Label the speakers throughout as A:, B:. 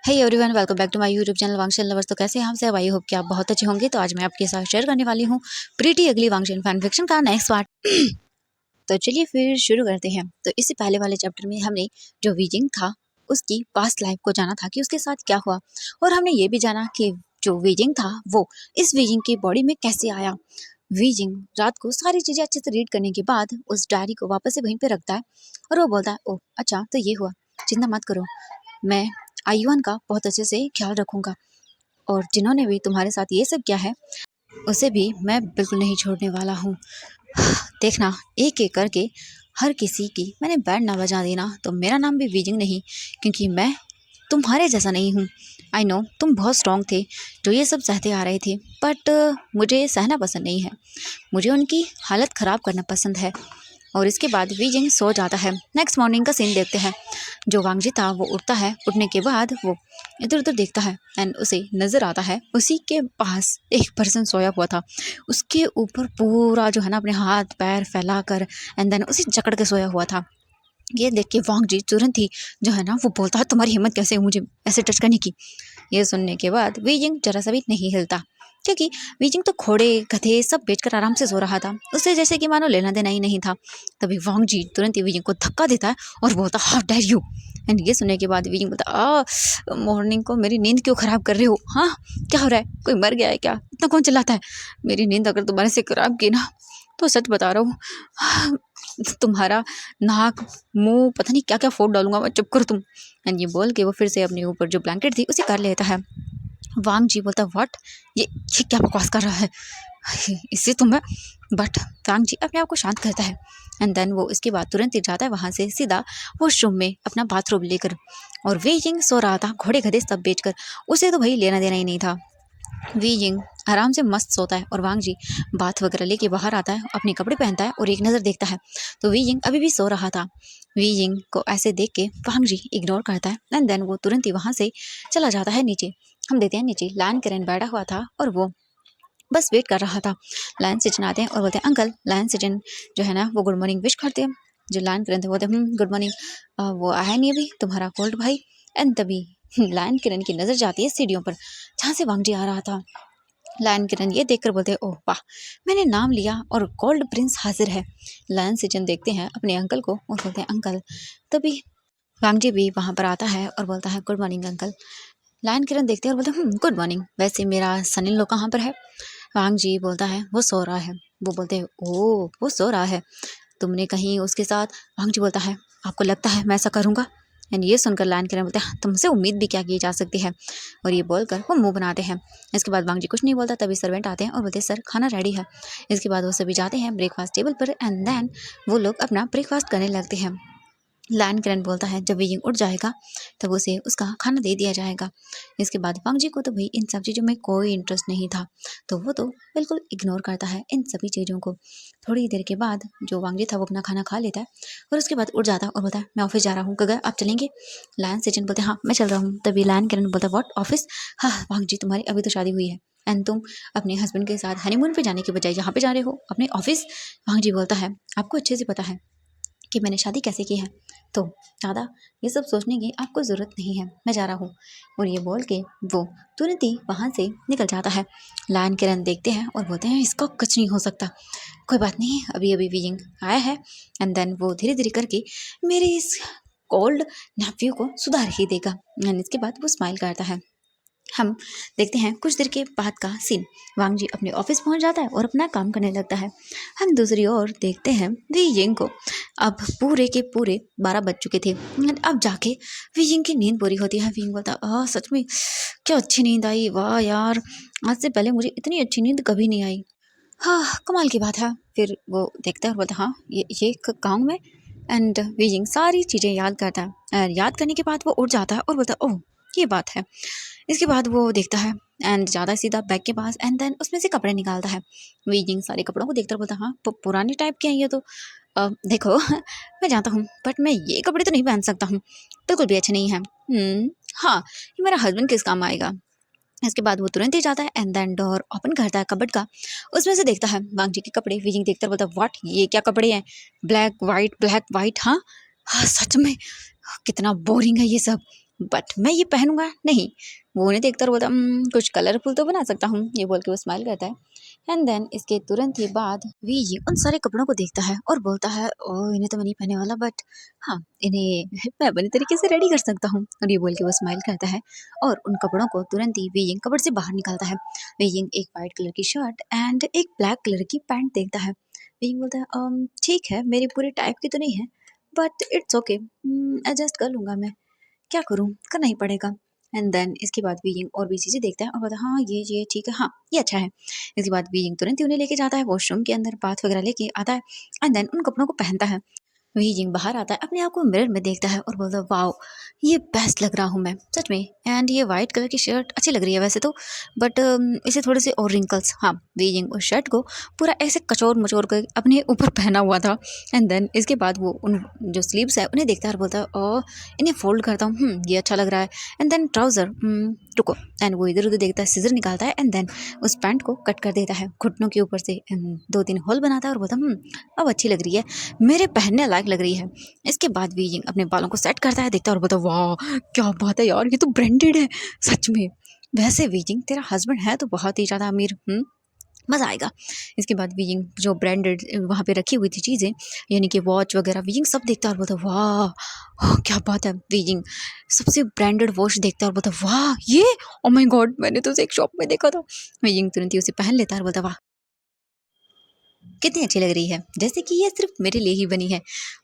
A: Hey everyone, welcome back to my YouTube channel वांगशन lovers. तो कैसे हैं आप सब? आई होप कि आप बहुत अच्छे होंगे। तो आज मैं आपके साथ शेयर करने वाली हूँ प्रीटी अगली वांगशन फैन फिक्शन का नेक्स्ट पार्ट। तो चलिए फिर शुरू करते हैं। तो इससे पहले वाले चैप्टर में हमने जो वीजिंग था उसकी पास्ट लाइफ को जाना था कि उसके साथ क्या हुआ, और हमने ये भी जाना कि जो वीजिंग था वो इस वीजिंग की बॉडी में कैसे आया। वीजिंग रात को सारी चीजें अच्छे से रीड करने के बाद उस डायरी को वापस से वहीं पे रखता है और वो बोलता है, ओह अच्छा तो ये हुआ, चिंता मत करो, मैं आयुआन का बहुत अच्छे से ख्याल रखूंगा, और जिन्होंने भी तुम्हारे साथ ये सब किया है उसे भी मैं बिल्कुल नहीं छोड़ने वाला हूँ। देखना, एक एक करके हर किसी की मैंने बैंड ना बजा देना, तो मेरा नाम भी वीजिंग नहीं, क्योंकि मैं तुम्हारे जैसा नहीं हूँ। आई नो तुम बहुत स्ट्रांग थे जो ये सब सहते आ रहे थे, बट मुझे सहना पसंद नहीं है, मुझे उनकी हालत ख़राब करना पसंद है। और इसके बाद वीजिंग सो जाता है। नेक्स्ट मॉर्निंग का सीन देखते हैं। जो वांगजी था वो उठता है, उठने के बाद वो इधर उधर देखता है एंड उसे नज़र आता है उसी के पास एक पर्सन सोया हुआ था, उसके ऊपर पूरा जो है ना अपने हाथ पैर फैला कर एंड देन उसे जकड़ के सोया हुआ था। ये देख के वांगजी तुरंत ही जो है ना वो बोलता है, तुम्हारी हिम्मत कैसे है मुझे ऐसे टच करने की। ये सुनने के बाद वीजिंग जरा सा भी नहीं हिलता, क्योंकि वीजिंग तो घोड़े गधे सब बेचकर आराम से सो रहा था, उसे जैसे कि मानो लेना देना ही नहीं था। तभी वांगजी तुरंत ही वीजिंग को धक्का देता है और बोलता, हाउ डेयर यू। एंड ये सुनने के बाद वीजिंग बोलता, मॉर्निंग को मेरी नींद क्यों खराब कर रहे हो? हाँ, क्या हो रहा है? कोई मर गया है क्या? इतना कौन चिल्लाता है? मेरी नींद अगर तुम्हारे से खराब की ना, तो सच बता रहा हूँ, तुम्हारा नाक मुंह पता नहीं क्या क्या फोड़ डालूंगा मैं, चुप करो तुम। एंड ये बोल के वो फिर से अपने ऊपर जो ब्लैंकेट थी उसे कर लेता है। वांग जी बोलता, व्हाट, ये क्या बकवास कर रहा है? इससे तो मैं, बट वांग जी अपने आप को शांत करता है एंड देन वो इसके बाद तुरंत ही जाता है वहाँ से सीधा वॉशरूम में अपना बाथरूम लेकर। और वे यिंग सो रहा था घोड़े गधे सब बेचकर, उसे तो भाई लेना देना ही नहीं था। वी यिंग आराम से मस्त सोता है और वांग जी बाथ वगैरह लेके बाहर आता है, अपने कपड़े पहनता है और एक नज़र देखता है तो वी यिंग अभी भी सो रहा था। वी यिंग को ऐसे देख के वांग जी इग्नोर करता है एंड देन वो तुरंत ही वहाँ से चला जाता है नीचे। हम देखते हैं नीचे लायन करेन बैठा हुआ था और वो बस वेट कर रहा था। लायन सिचन आते हैं और बोलते हैं, अंकल। लायन सिचन जो है ना वो गुड मॉर्निंग विश करते हैं। जो लायन करेन थे बोलते हैं, गुड मॉर्निंग, वो आया नहीं अभी तुम्हारा कोल्ड भाई। एंड तभी लायन किरण की नज़र जाती है सीढ़ियों पर जहाँ से वांग जी आ रहा था। लायन किरण ये देखकर बोलते हैं, ओह वाह, मैंने नाम लिया और गोल्ड प्रिंस हाजिर है। लायन सिचन देखते हैं अपने अंकल को और बोलते हैं, अंकल। तभी वांगजी भी वहाँ पर आता है और बोलता है, गुड मॉर्निंग अंकल। लायन किरण देखते हैं और बोलते हैं, गुड मॉर्निंग, वैसे मेरा सन इन लॉ कहाँ पर है? वांगजी बोलता है, वो सो रहा है। वो बोलते हैं, ओह वो सो रहा है, तुमने कहीं उसके साथ? वांगजी बोलता है, आपको लगता है मैं ऐसा करूँगा? एंड ये सुनकर लायन किरण बोलते हैं, तुमसे उम्मीद भी क्या की जा सकती है। और ये बोलकर वो मुंह बनाते हैं। इसके बाद वांगजी कुछ नहीं बोलता। तभी सर्वेंट आते हैं और बोलते हैं, सर खाना रेडी है। इसके बाद वो सभी जाते हैं ब्रेकफास्ट टेबल पर एंड देन वो लोग अपना ब्रेकफास्ट करने लगते हैं। लायन किरण बोलता है, जब वीइंग उठ जाएगा तब उसे उसका खाना दे दिया जाएगा। इसके बाद वांगजी को तो भाई इन सब चीज़ों में कोई इंटरेस्ट नहीं था, तो वो तो बिल्कुल इग्नोर करता है इन सभी चीज़ों को। थोड़ी देर के बाद जो वांगजी था वो अपना खाना खा लेता है और उसके बाद उठ जाता है और बोलता है, मैं ऑफिस जा रहा हूँ, गगर आप चलेंगे? लायन सिचन बोलते हैं, हाँ मैं चल रहा हूँ। तभी लायन किरण बोलता है, व्हाट ऑफिस? हाँ वांगजी, तुम्हारी अभी तो शादी हुई है एंड तुम अपने हस्बैंड के साथ हनीमून पे जाने के बजाय यहाँ पे जा रहे हो अपने ऑफिस। वांगजी बोलता है, आपको अच्छे से पता है कि मैंने शादी कैसे की है, तो ज़्यादा ये सब सोचने की आपको ज़रूरत नहीं है, मैं जा रहा हूँ। और ये बोल के वो तुरंत ही वहाँ से निकल जाता है। लायन किरण देखते हैं और बोलते हैं, इसका कुछ नहीं हो सकता, कोई बात नहीं, अभी अभी वीजिंग आया है एंड देन वो धीरे धीरे करके मेरे इस कोल्ड नेफ्यू को सुधार ही देगा। एंड इसके बाद वो स्माइल करता है। हम देखते हैं कुछ देर के बाद का सीन। वांगजी अपने ऑफिस पहुंच जाता है और अपना काम करने लगता है। हम दूसरी ओर देखते हैं वी यिंग को। अब पूरे के पूरे 12 बज चुके थे। अब जाके वी यिंग की नींद पूरी होती है। वी यिंग बोलता, सच में क्या अच्छी नींद आई, वाह यार, आज से पहले मुझे इतनी अच्छी नींद कभी नहीं आई। हाँ, कमाल की बात है। फिर वो देखता है और बोलता, हाँ ये कहूँ मैं? एंड वी यिंग सारी चीज़ें याद करता है और याद करने के बाद वो उठ जाता है और बोलता, ओह ये बात है। इसके बाद वो देखता है एंड ज़्यादा सीधा बैग के पास एंड देन उसमें से कपड़े निकालता है। वीजिंग सारे कपड़ों को देखकर बोलता, हाँ पुराने टाइप के हैं ये तो। देखो मैं जानता हूँ बट मैं ये कपड़े तो नहीं पहन सकता हूँ, बिल्कुल भी अच्छे नहीं हैं। हाँ, ये मेरा हस्बैंड किस काम आएगा। इसके बाद वो तुरंत ही जाता है एंड देन डोर ओपन करता है कबर्ड का, उसमें से देखता है वांगजी के कपड़े। वीजिंग देखता बोलता, व्हाट, ये क्या कपड़े हैं? ब्लैक वाइट ब्लैक वाइट, हाँ हाँ सच में कितना बोरिंग है ये सब। बट मैं ये पहनूंगा नहीं। वो उन्हें देखता और बोलता कुछ कलरफुल तो बना सकता हूँ, ये बोल के वो स्माइल करता है। एंड देन इसके तुरंत ही बाद वी ये उन सारे कपड़ों को देखता है और बोलता है ओ इन्हें तो मैं नहीं पहनने वाला, बट हाँ इन्हें मैं अपने तरीके से रेडी कर सकता हूँ, और ये बोल के वो स्माइल करता है और उन कपड़ों को तुरंत ही वीइंग कपड़ से बाहर निकालता है। वीइंग एक वाइट कलर की शर्ट एंड एक ब्लैक कलर की पैंट देखता है। वीइंग बोलता है ठीक है मेरी पूरी टाइप की तो नहीं है, बट इट्स ओके, एडजस्ट कर लूंगा मैं, क्या करूँ, करना ही पड़ेगा। एंड देन इसके बाद बीइंग और भी चीज़ें देखता है और बोलता है हाँ ये ठीक है, हाँ ये अच्छा है। इसके बाद बीइंग तुरंत ही उन्हें लेके जाता है वॉशरूम के अंदर, बाथ वगैरह लेके आता है एंड देन उन कपड़ों को पहनता है। वही जिंग बाहर आता है, अपने आप को मिरर में देखता है और बोलता है वाओ ये बेस्ट लग रहा हूँ मैं सच में। एंड ये वाइट कलर की शर्ट अच्छी लग रही है वैसे तो, बट इसे थोड़े से और रिंकल्स, हाँ वी जिंग उस शर्ट को पूरा ऐसे कचोर मचोर कर अपने ऊपर पहना हुआ था। एंड देन इसके बाद वो उन जो स्लीव्स है उन्हें देखता है और बोलता है ओ इन्हें फोल्ड करता हूँ, ये अच्छा लग रहा है। एंड देन ट्राउज़र, रुको, एंड वो इधर उधर देखता है, सीजर निकालता है एंड देन उस पैंट को कट कर देता है घुटनों के ऊपर से, दो तीन होल बनाता है और बोलता है अब अच्छी लग रही है, मेरे पहनने लायक लग रही है। इसके बाद बीजिंग अपने बालों को सेट करता है, देखता है और बोलता है वाह क्या बात है यार, ये तो ब्रांडेड है सच में। वैसे बीजिंग तेरा हस्बैंड है तो बहुत ही ज़्यादा अमीर, मज़ा आएगा। इसके बाद बीजिंग जो ब्रांडेड वहाँ पे रखी हुई थी चीज़ें, यानी कि वॉच वगैरह, बीजिंग सब देखता है और बोलता है वाह क्या बात है। बीजिंग सबसे ब्रांडेड वॉच देखता है और बोलता है वाह ये, ओ माय गॉड मैंने तो उसे एक शॉप में देखा था। बीजिंग तुरंत ही उसे पहन लेता है और बोलता है वाह कितनी अच्छी लग रही है, जैसे कि ये सिर्फ मेरे लिए ही बनी है।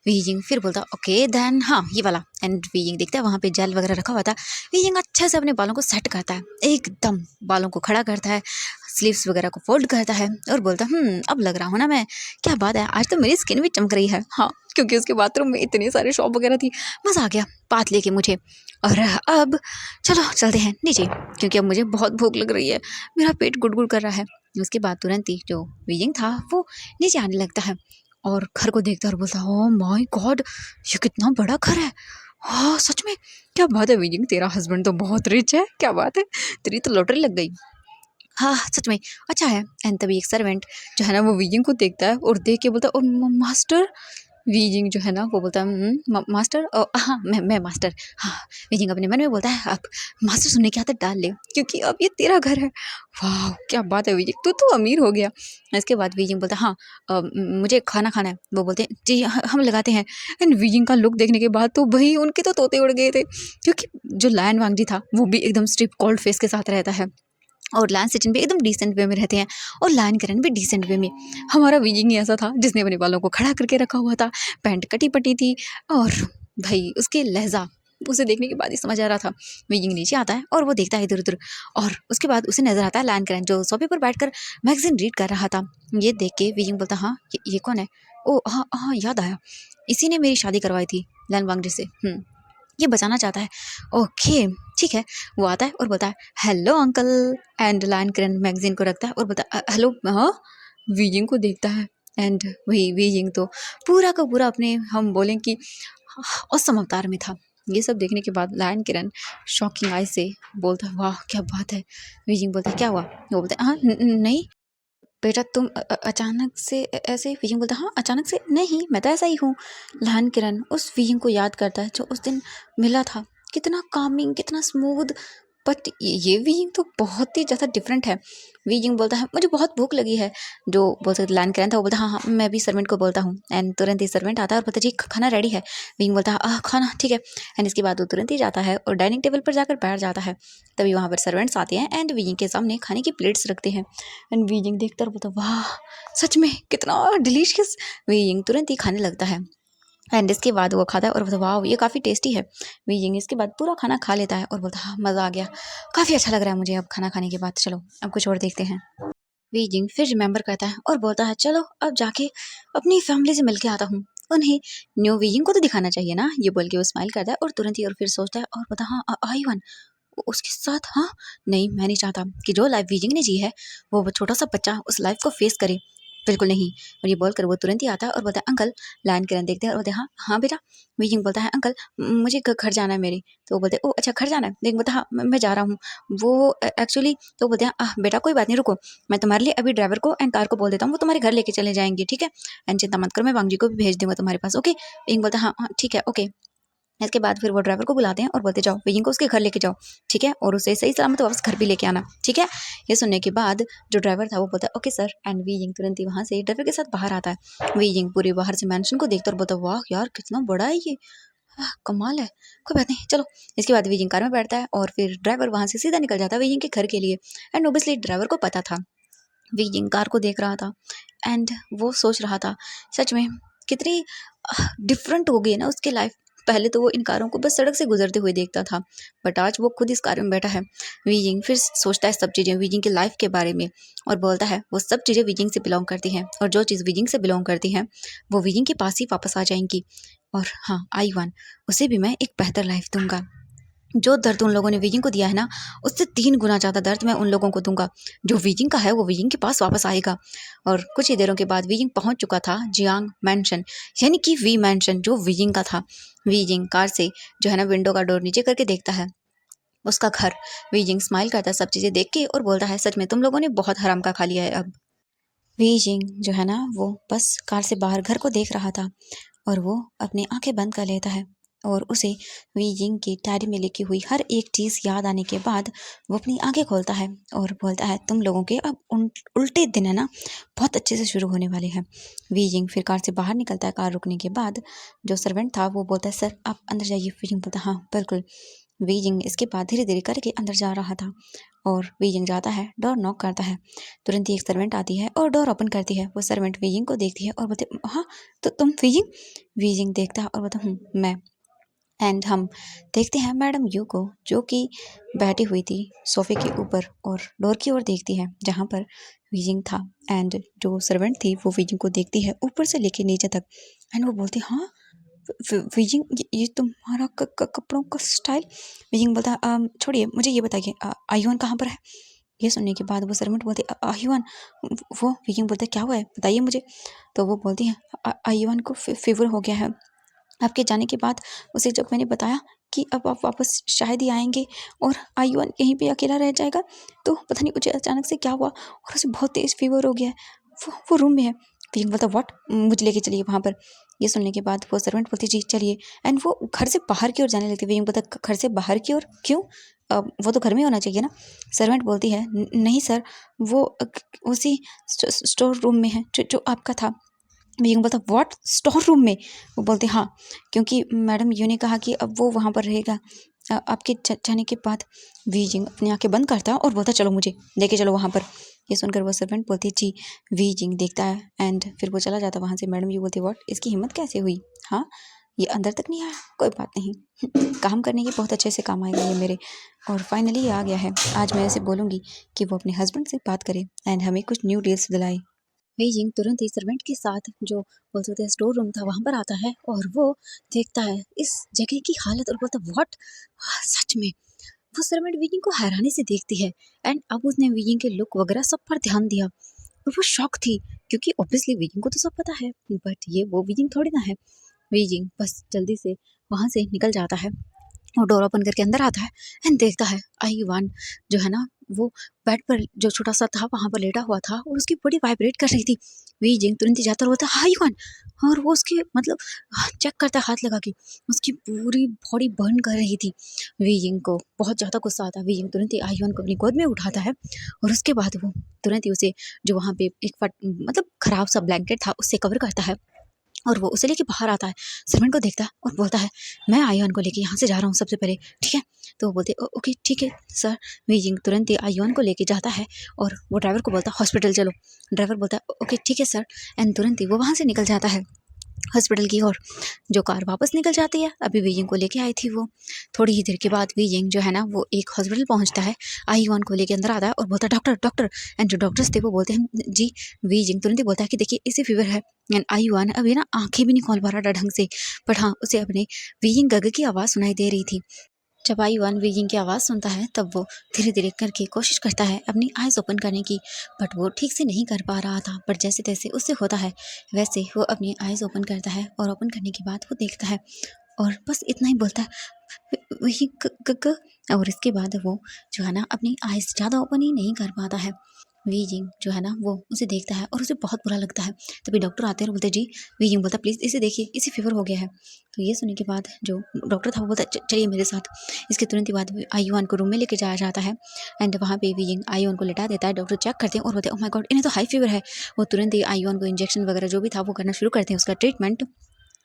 A: वीजिंग फिर बोलता ओके देन हाँ ये वाला। एंड वीजिंग देखता है वहाँ पे जेल वगैरह रखा हुआ था। वीजिंग अच्छे से अपने बालों को सेट करता है, एकदम बालों को खड़ा करता है, स्लीव्स वगैरह को फोल्ड करता है और बोलता है अब लग रहा हूँ ना मैं, क्या बात है आज तो मेरी स्किन भी चमक रही है। हाँ क्योंकि उसके बाथरूम में इतने सारे शॉप वगैरह थी, मज़ा आ गया बात लेके मुझे। और अब चलो चलते हैं नीचे, क्योंकि अब मुझे बहुत भूख लग रही है, मेरा पेट गुड़गुड़ कर रहा है। उसके बाद तुरंत ही जो बीजिंग था वो नीचे आने लगता है और घर को देखता है और बोलता है ओह माय गॉड ये कितना बड़ा घर है, हाँ सच में क्या बात है बीजिंग, तेरा हस्बैंड तो बहुत रिच है, क्या बात है, तेरी तो लॉटरी लग गई, हाँ सच में अच्छा है। एंड तभी एक सर्वेंट जो है ना वो वीजिंग को देखता है और देख के बोलता है ओ मास्टर। वीजिंग जो है ना वो बोलता है मास्टर, हाँ मैं मास्टर, हाँ। वीजिंग अपने मन में बोलता है अब मास्टर सुनने की आदत डाल ले, क्योंकि अब ये तेरा घर है। वाह क्या बात है वीजिंग, तू अमीर हो गया। इसके बाद वीजिंग बोलता है हाँ मुझे खाना खाना है। वो बोलते हैं जी हम लगाते हैं। एंड वीजिंग का लुक देखने के बाद तो वही उनके तो तोते उड़ गए थे, क्योंकि जो लायन वांगजी था वो भी एकदम स्ट्रिप कोल्ड फेस के साथ रहता है और लायन सचिन भी एकदम डिसेंट वे में रहते हैं और लायन करण भी डिसेंट वे में। हमारा विजिंग ही ऐसा था जिसने अपने बालों को खड़ा करके रखा हुआ था, पैंट कटी पटी थी और भाई उसके लहजा उसे देखने के बाद ही समझ आ रहा था। विजिंग नीचे आता है और वो देखता है इधर उधर और उसके बाद उसे नजर आता है लायन करण जो सोफे पर बैठकर मैगजीन रीड कर रहा था। ये देख के विजिंग बोलता हाँ ये कौन है, ओ हाँ हाँ याद आया, इसी ने मेरी शादी करवाई थी लायन वांगजी से, ये बचाना चाहता है। ओके ठीक है। वो आता है और बोलता है hello uncle. And lion Kiran magazine को रखता है और बोलता है हेलो, हाँ। वीजिंग को देखता है एंड वही वीजिंग तो पूरा का पूरा अपने हम बोलें कि औसम अवतार में था। ये सब देखने के बाद लायन किरण शॉकिंग आई से बोलता है वाह क्या बात है। वीजिंग बोलता है क्या हुआ, वो बोलता है हाँ नहीं बेटा तुम अचानक से ऐसे। विजंग बोलता हाँ अचानक से नहीं, मैं तो ऐसा ही हूँ। लहन किरण उस विजंग को याद करता है जो उस दिन मिला था, कितना कामिंग कितना स्मूथ, बट ये विजंग तो बहुत ही ज़्यादा डिफरेंट है। विजंग बोलता है मुझे बहुत भूख लगी है। जो बोलता लहन किरण था वो बोलता हाँ हाँ मैं भी सर्वेंट को बोलता हूँ। एंड तुरंत ही सर्वेंट आता है और बोलता जी खाना रेडी है। विजंग बोलता है खाना ठीक है। एंड इसके बाद वो तुरंत ही जाता है और डाइनिंग टेबल पर जाकर बैठ जाता है। तभी वहाँ पर सर्वेंट्स आते हैं एंड विजंग के सामने खाने की प्लेट्स रखते हैं। एंड वीजिंग देखता और बोलता वाह सच में कितना डिलीशियस। वीजिंग तुरंत ही खाने लगता है एंड इसके बाद वो खाता है और बोलता वाह ये काफ़ी टेस्टी है। वीजिंग इसके बाद पूरा खाना खा लेता है और बोलता हाँ मज़ा आ गया, काफ़ी अच्छा लग रहा है मुझे अब खाना खाने के बाद, चलो अब कुछ और देखते हैं। वीजिंग फिर रिमेंबर करता है और बोलता है चलो अब जाके अपनी फैमिली से मिल के आता हूँ, उन्हें न्यू वीजिंग को तो दिखाना चाहिए ना, ये बोल के वो स्माइल करता है और तुरंत ही और फिर सोचता है और बोलता हाँ आई वन उसके साथ, हाँ नहीं मैं नहीं चाहता कि जो लाइफ वीजिंग ने जी है वो छोटा सा बच्चा उस लाइफ को फेस करे, बिल्कुल नहीं। और ये बोलकर वो तुरंत ही आता है और बोलता है अंकल। लायन किरण देखते हैं और बोलते हैं हाँ हाँ बेटा। वीजिंग बोलता है अंकल मुझे घर जाना है मेरे। तो वो बोलते हैं ओ अच्छा घर जाना है, लेकिन बोलता हाँ मैं जा रहा हूँ वो एक्चुअली। तो बोलते हैं बेटा कोई बात नहीं रुको, मैं तुम्हारे लिए अभी ड्राइवर को एंड कार को बोल देता हूँ वो तुम्हारे घर लेके चले जाएंगे ठीक है। एंड चिंता मत करो मैं वांग जी को भी भेज दूंगा तुम्हारे पास, ओके। विजिंग बोलता है हाँ हाँ ठीक है ओके। इसके बाद फिर वो ड्राइवर को बुलाते हैं और बोलते जाओ वीइंग को उसके घर लेके जाओ, ठीक है, और उसे सही सलामत वापस घर भी लेके आना, ठीक है। ये सुनने के बाद जो ड्राइवर था वो बोलता है ओके सर, एंड वीइंग तुरंत ही वहाँ से ड्राइवर के साथ बाहर आता है। वीइंग पूरे बाहर से मैंशन को देखता और बोलता है वाह यार कितना बड़ा है ये, कमाल है, कोई बात नहीं चलो। इसके बाद वीइंग कार में बैठता है और फिर ड्राइवर वहाँ से सीधा निकल जाता है वीइंग के घर के लिए। एंड ओबियसली ड्राइवर को पता था, वीइंग कार को देख रहा था एंड वो सोच रहा था सच में कितनी डिफरेंट हो गई है ना उसकी लाइफ। पहले तो वो इन कारों को बस सड़क से गुजरते हुए देखता था, बट आज वो खुद इस कार में बैठा है। वीजिंग फिर सोचता है सब चीज़ें वीजिंग की लाइफ के बारे में और बोलता है वो सब चीज़ें वीजिंग से बिलोंग करती हैं और जो चीज़ वीजिंग से बिलोंग करती हैं वो वीजिंग के पास ही वापस आ जाएंगी। और हाँ आई-1 उसे भी मैं एक बेहतर लाइफ दूंगा। जो दर्द उन लोगों ने वीजिंग को दिया है ना उससे 3 गुना ज़्यादा दर्द मैं उन लोगों को दूंगा। जो वीजिंग का है वो वीजिंग के पास वापस आएगा। और कुछ ही देरों के बाद वीजिंग पहुंच चुका था जियांग मैंशन, यानी कि वी मैंशन जो वीजिंग का था। वीजिंग कार से जो है ना विंडो का डोर नीचे करके देखता है उसका घर। वीजिंग स्माइल करता है सब चीज़ें देख के और बोलता है सच में तुम लोगों ने बहुत हराम का खा लिया है अब। वीजिंग जो है ना वो बस कार से बाहर घर को देख रहा था और वो अपनी आंखें बंद कर लेता है और उसे वीजिंग की डायरी में लिखी हुई हर एक चीज़ याद आने के बाद वो अपनी आंखें खोलता है और बोलता है तुम लोगों के अब उल्टे दिन है ना बहुत अच्छे से शुरू होने वाले हैं। वीजिंग फिर कार से बाहर निकलता है। कार रुकने के बाद जो सर्वेंट था वो बोलता है सर आप अंदर जाइए। वीजिंग बोलता है हाँ बिल्कुल। वीजिंग इसके बाद धीरे धीरे करके अंदर जा रहा था और वीजिंग जाता है, डोर नॉक करता है। तुरंत ही एक सर्वेंट आती है और डोर ओपन करती है। वो सर्वेंट वीजिंग को देखती है और बोलते हाँ तो तुम वीजिंग। वीजिंग देखता है और बोलता मैं। एंड हम देखते हैं मैडम यू को जो कि बैठी हुई थी सोफे के ऊपर और डोर की ओर देखती है जहाँ पर वीजिंग था। एंड जो सर्वेंट थी वो वीजिंग को देखती है ऊपर से लेके नीचे तक एंड वो बोलती हाँ वीजिंग ये तुम्हारा कपड़ों का स्टाइल। वीजिंग बोलता छोड़िए मुझे ये बताइए आई-1 कहाँ पर है। ये सुनने के बाद वो सर्वेंट बोलती आई-1 वो। वीजिंग बोलता क्या हुआ है बताइए मुझे। तो वो बोलती है आई-1 को फीवर हो गया है आपके जाने के बाद। उसे जब मैंने बताया कि अब आप वापस शायद ही आएंगे और आई-1 यहीं पे अकेला रह जाएगा तो पता नहीं मुझे अचानक से क्या हुआ और उसे बहुत तेज फीवर हो गया है। वो रूम में है। वीजिंग बोलता व्हाट मुझे लेके चलिए वहाँ पर। ये सुनने के बाद वो सर्वेंट बोलती जी चलिए। एंड वो घर से बाहर की ओर जाने लगती है। वीजिंग बोलता घर से बाहर की ओर क्यों, वो तो घर में होना चाहिए ना। सर्वेंट बोलती है नहीं सर वो उसी स्टोर रूम में है जो आपका था। वीजिंग बोलता व्हाट स्टोर रूम में। वो बोलते हाँ क्योंकि मैडम यू ने कहा कि अब वो वहाँ पर रहेगा आपके जाने के बाद। वीजिंग अपनी आंखें बंद करता है और बोलता चलो मुझे लेके चलो वहाँ पर। ये सुनकर वो सर्वेंट बोलती है जी। वीजिंग देखता है एंड फिर वो चला जाता है वहाँ से। मैडम यू बोलती व्हाट इसकी हिम्मत कैसे हुई, हाँ ये अंदर तक नहीं आया, कोई बात नहीं काम करने की बहुत अच्छे से काम आएगा ये मेरे। और फाइनली ये आ गया है। आज मैं ऐसे बोलूँगी कि वो अपने हस्बैंड से बात करे एंड हमें कुछ न्यू डील्स दिलाए। बेइजिंग तुरंत ही सर्वेंट के साथ जो बोल सकते हैं स्टोर रूम था वहां पर आता है और वो देखता है इस जगह की हालत और बोलता व्हाट सच में। वो सर्वेंट वीजिंग को हैरानी से देखती है एंड अब उसने वीजिंग के लुक वगैरह सब पर ध्यान दिया और वो शॉक थी क्योंकि ऑब्वियसली वीजिंग को तो सब पता है बट ये वो वीजिंग थोड़ी ना है। वीजिंग बस जल्दी से वहां से निकल जाता है और डोर ओपन करके अंदर आता है एंड देखता है आई-1 जो है ना वो बेड पर जो छोटा सा था वहां पर लेटा हुआ था और उसकी बॉडी वाइब्रेट कर रही थी। वीजिंग तुरंत ही जाता होता है आई-1 और वो उसके मतलब चेक करता है हाथ लगा के उसकी पूरी बॉडी बर्न कर रही थी। वीजिंग को बहुत ज़्यादा गुस्सा आता है। वीजिंग तुरंत ही आई-1 को अपनी गोद में उठाता है और उसके बाद वो तुरंत ही उसे जो वहाँ पे एक मतलब खराब सा ब्लैंकेट था उससे कवर करता है और वो उसे लेके बाहर आता है। सर्वेंट को देखता है और बोलता है मैं आई-1 को लेके यहाँ से जा रहा हूँ सबसे पहले, ठीक है। तो वो बोलते ओके ठीक है सर। वीजिंग तुरंत ही आई-1 को लेके जाता है और वो ड्राइवर को बोलता है हॉस्पिटल चलो। ड्राइवर बोलता है ओके ठीक है सर एंड तुरंत ही वो वहाँ से निकल जाता है हॉस्पिटल की ओर। जो कार वापस निकल जाती है। अभी वीजिंग को लेके आई थी वो। थोड़ी ही देर के बाद वीजिंग जो है ना वो एक हॉस्पिटल पहुंचता है। आई-1 को लेके अंदर आता है और बोलता है डॉक्टर डॉक्टर। एंड जो डॉक्टर्स थे वो बोलते हैं जी। वीजिंग तुरंत ही बोलता है कि देखिए इसी फीवर है। एंड आई-1 अभी ना आंखें भी नहीं खोल पा रहा था ढंग से बट हाँ उसे अपने वीजिंग गग की आवाज़ सुनाई दे रही थी। जब आई-1 वीजिंग की आवाज़ सुनता है तब वो धीरे धीरे करके कोशिश करता है अपनी आइज़ ओपन करने की बट वो ठीक से नहीं कर पा रहा था। बट जैसे तैसे उससे होता है वैसे वो अपनी आइज़ ओपन करता है और ओपन करने के बाद वो देखता है और बस इतना ही बोलता है वही और इसके बाद वो जो है ना अपनी आइज़ ज़्यादा ओपन ही नहीं कर पाता है। वी जिंग जो है ना वो उसे देखता है और उसे बहुत बुरा लगता है। तभी डॉक्टर आते हैं और बोलते हैं जी। वी जिंग बोलता प्लीज़ इसे देखिए, इसे फीवर हो गया है। तो ये सुनने के बाद जो डॉक्टर था वो बोलता चलिए मेरे साथ। इसके तुरंत ही बाद आयुआन को रूम में लेके जाया जाता है एंड वहाँ पे वी जिंग आयुआन को लिटा देता है। डॉक्टर चेक करते हैं और बोलते हैं ओह माय गॉड इन्हें तो हाई फीवर है। वो तुरंत ही आयुआन को इंजेक्शन वगैरह जो भी था वो करना शुरू करते हैं, उसका ट्रीटमेंट।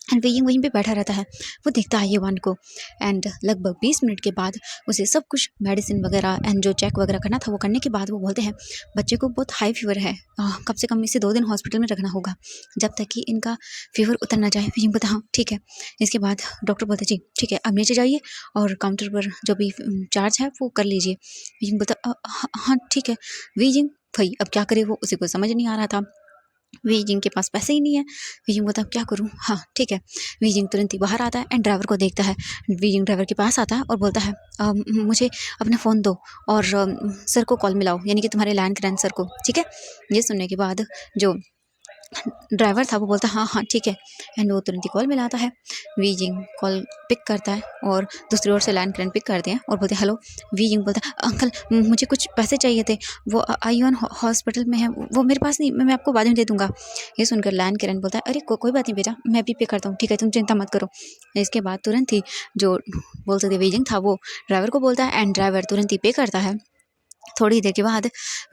A: एंड वेइंग वहीं पे बैठा रहता है। वो देखता है युवान को एंड लगभग 20 मिनट के बाद उसे सब कुछ मेडिसिन वगैरह एंड जो चेक वगैरह करना था वो करने के बाद वो बोलते हैं बच्चे को बहुत हाई फीवर है, कम से कम इसे 2 दिन हॉस्पिटल में रखना होगा जब तक कि इनका फीवर उतर ना जाए। वेइंग बोलता हाँ ठीक है। इसके बाद डॉक्टर बोलते जी ठीक है अब नीचे जाइए और काउंटर पर जो भी चार्ज है वो कर लीजिए। वेइंग बोलता हाँ ठीक है। वेइंग भाई अब क्या करे, वो उसे कुछ समझ नहीं आ रहा था। वीजिंग के पास पैसे ही नहीं है। वीजिंग बोलता क्या करूँ, हाँ ठीक है। वीजिंग तुरंत ही बाहर आता है एंड ड्राइवर को देखता है। वीजिंग ड्राइवर के पास आता है और बोलता है मुझे अपना फ़ोन दो और सर को कॉल मिलाओ, यानी कि तुम्हारे लैंड ग्रैंड सर को, ठीक है। ये सुनने के बाद जो ड्राइवर था वो बोलता हाँ हाँ ठीक है एंड वो तुरंत ही कॉल मिलाता है। वीजिंग कॉल पिक करता है और दूसरी ओर से लैंड ग्रैंड पिक करते हैं और बोलते हैं हेलो। वीजिंग बोलता है अंकल मुझे कुछ पैसे चाहिए थे, वो आयुआन हॉस्पिटल में है, वो मेरे पास नहीं, मैं आपको बाद में दे दूंगा। ये सुनकर लैंड ग्रैंड बोलता है अरे कोई बात नहीं बेटा, मैं अभी पे करता हूँ, ठीक है तुम चिंता मत करो। इसके बाद तुरंत ही जो बोल सकते वीजिंग था वो ड्राइवर को बोलता है एंड ड्राइवर तुरंत ही पे करता है। थोड़ी देर के बाद